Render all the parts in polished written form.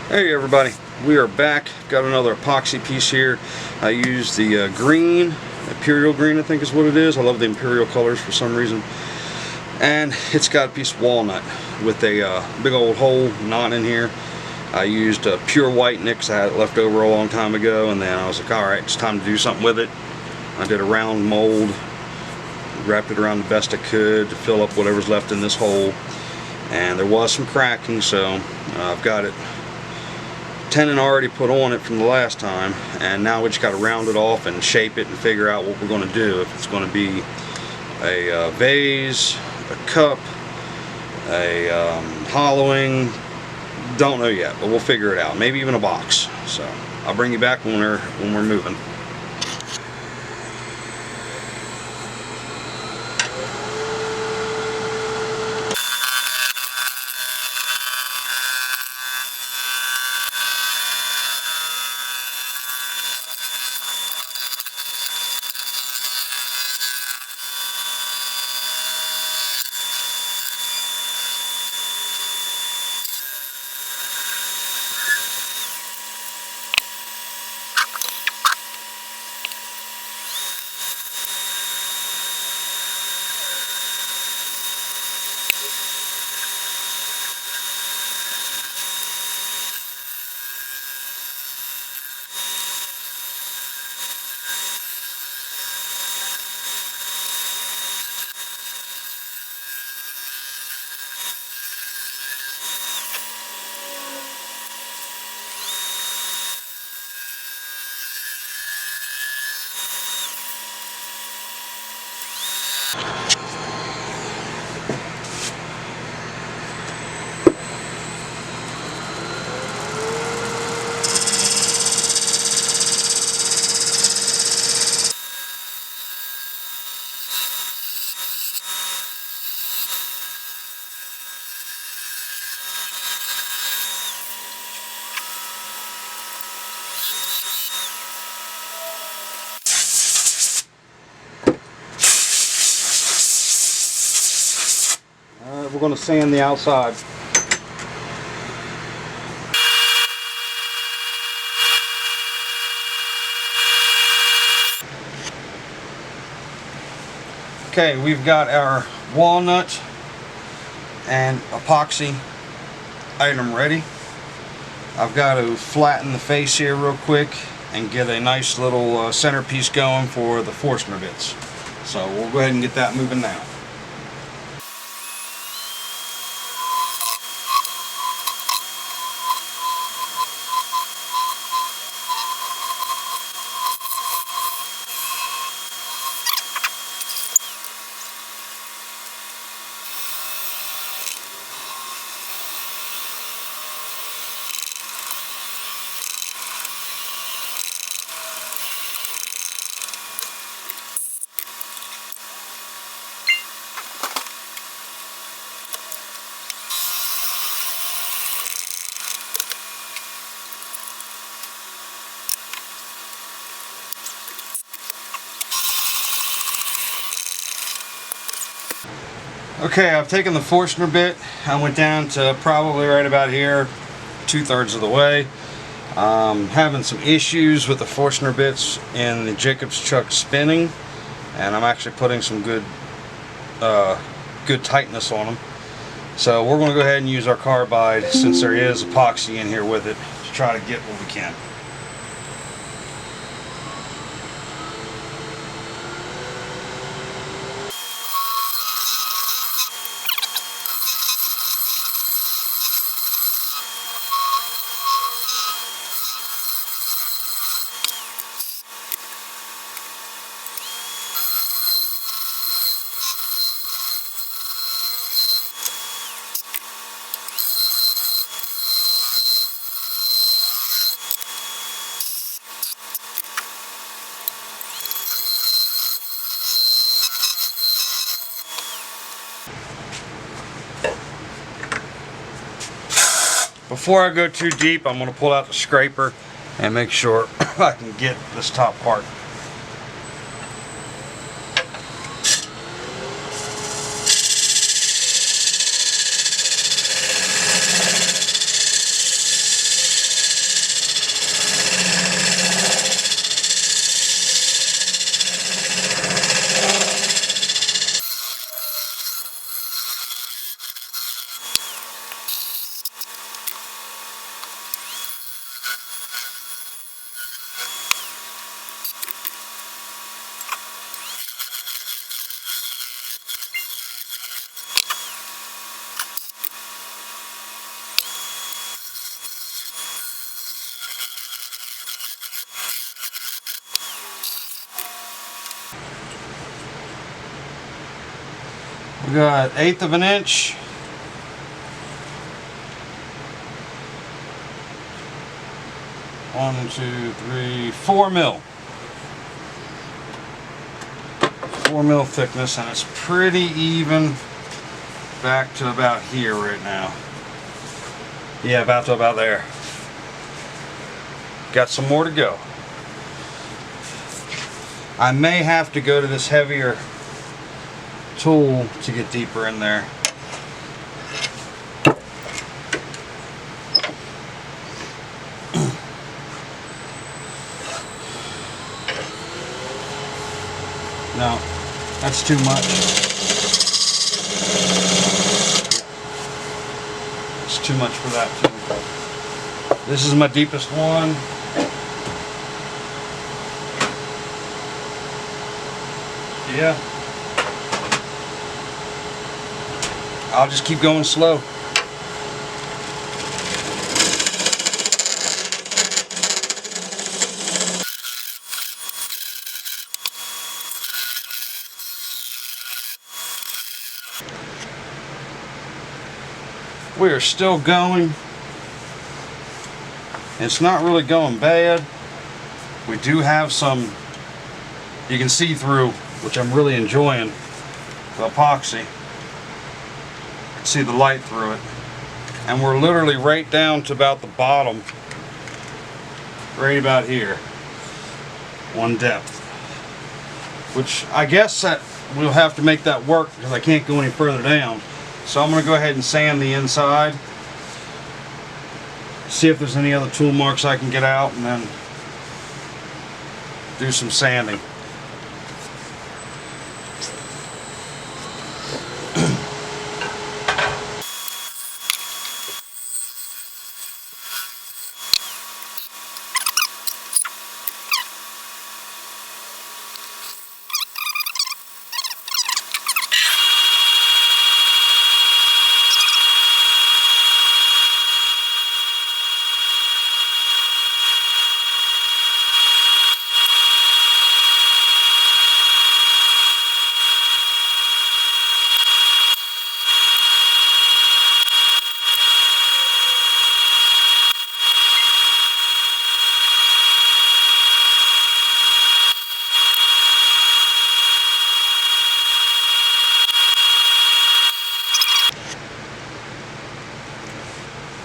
Hey everybody, we are back. Got another epoxy piece here. I used the green, imperial green I think is what it is. I love the imperial colors for some reason. And it's got a piece of walnut with a big old hole knot in here. I used pure white because I had it left over a long time ago, and then I was like, alright, it's time to do something with it. I did a round mold, wrapped it around the best I could to fill up whatever's left in this hole. And there was some cracking, so I've got it tenon already put on it from the last time, and now we just got to round it off and shape it and figure out what we're going to do. If it's going to be a vase, a cup, a hollowing, don't know yet, but we'll figure it out. Maybe even a box. So I'll bring you back when we're moving. We're going to sand the outside. Okay, we've got our walnut and epoxy item ready. I've got to flatten the face here real quick and get a nice little centerpiece going for the Forstner bits. So we'll go ahead and get that moving now. Okay, I've taken the Forstner bit. I went down to probably right about here, 2/3 of the way. Having some issues with the Forstner bits in the Jacob's chuck spinning, and I'm actually putting some good tightness on them. So we're going to go ahead and use our carbide, since there is epoxy in here with it, to try to get what we can. Before I go too deep, I'm going to pull out the scraper and make sure I can get this top part. We got 1/8 of an inch. One, two, three, 4 mil. 4 mil thickness, and it's pretty even back to about here right now. Yeah, about to about there. Got some more to go. I may have to go to this heavier tool to get deeper in there. No, that's too much. It's too much for that too. This is my deepest one. Yeah. I'll just keep going slow. We are still going. It's not really going bad. We do have some, you can see through, which I'm really enjoying, the epoxy. You can see the light through it. And we're literally right down to about the bottom, right about here, one depth. Which I guess that we'll have to make that work because I can't go any further down. So I'm going to go ahead and sand the inside, see if there's any other tool marks I can get out, and then do some sanding.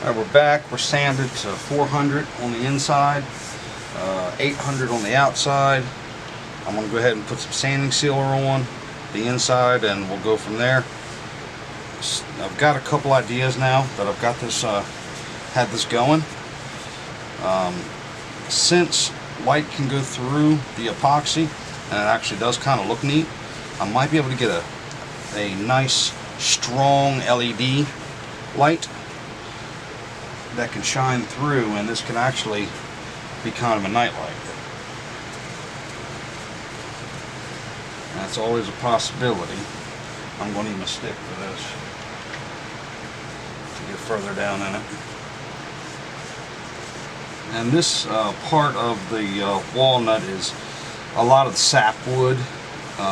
Alright, we're back. We're sanded to 400 on the inside, 800 on the outside. I'm going to go ahead and put some sanding sealer on the inside and we'll go from there. I've got a couple ideas now that I've got this, had this going. Since light can go through the epoxy and it actually does kind of look neat, I might be able to get a nice strong LED light that can shine through, and this can actually be kind of a night light. That's always a possibility. I'm going to need my stick for this to get further down in it. And this part of the walnut is a lot of sapwood.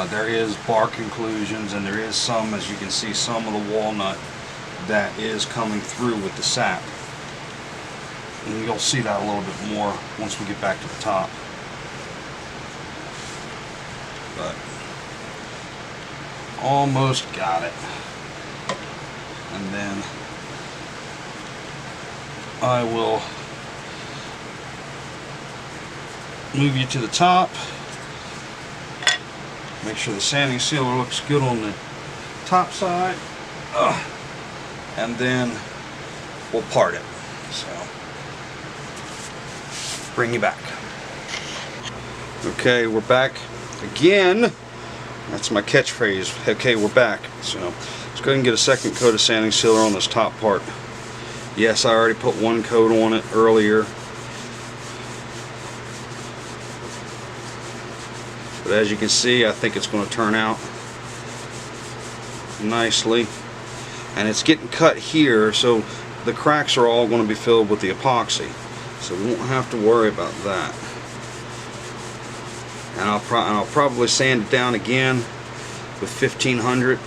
There is bark inclusions, and there is some, as you can see, some of the walnut that is coming through with the sap. And you'll see that a little bit more once we get back to the top. But almost got it. And then I will move you to the top. Make sure the sanding sealer looks good on the top side. And then we'll part it. So, bring you back. Okay, we're back again. That's my catchphrase. Okay, we're back. So, let's go ahead and get a second coat of sanding sealer on this top part. Yes, I already put one coat on it earlier. But as you can see, I think it's going to turn out nicely. And it's getting cut here, so the cracks are all going to be filled with the epoxy. So we won't have to worry about that. And I'll probably sand it down again with 1500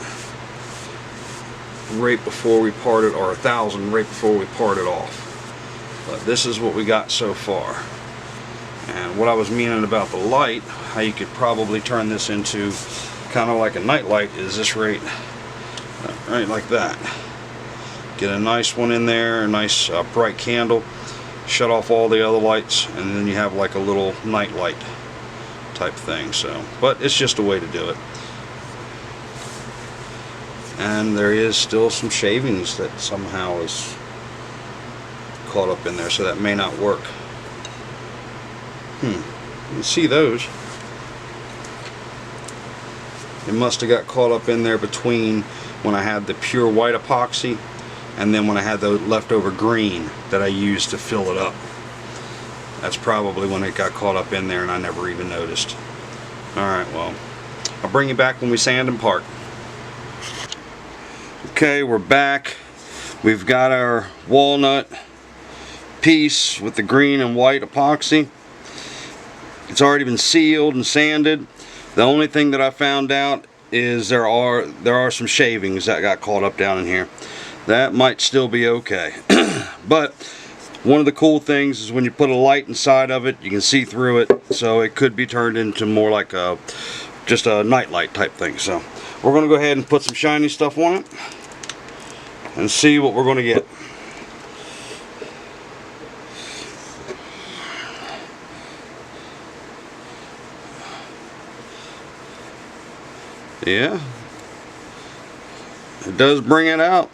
right before we parted, or 1,000 right before we parted off. But this is what we got so far. And what I was meaning about the light, how you could probably turn this into kind of like a night light, is this right like that. Get a nice one in there, a nice bright candle, shut off all the other lights, and then you have like a little night light type thing. So, but it's just a way to do it. And there is still some shavings that somehow is caught up in there, so that may not work. You can see those. It must have got caught up in there between when I had the pure white epoxy and then when I had the leftover green that I used to fill it up. That's probably when it got caught up in there and I never even noticed. Alright, well, I'll bring you back when we sand and part. Okay, we're back. We've got our walnut piece with the green and white epoxy. It's already been sealed and sanded. The only thing that I found out is there are some shavings that got caught up down in here. That might still be okay. But one of the cool things is when you put a light inside of it, you can see through it, so it could be turned into more like just a night light type thing. So we're going to go ahead and put some shiny stuff on it and see what we're going to get. Yeah, it does bring it out.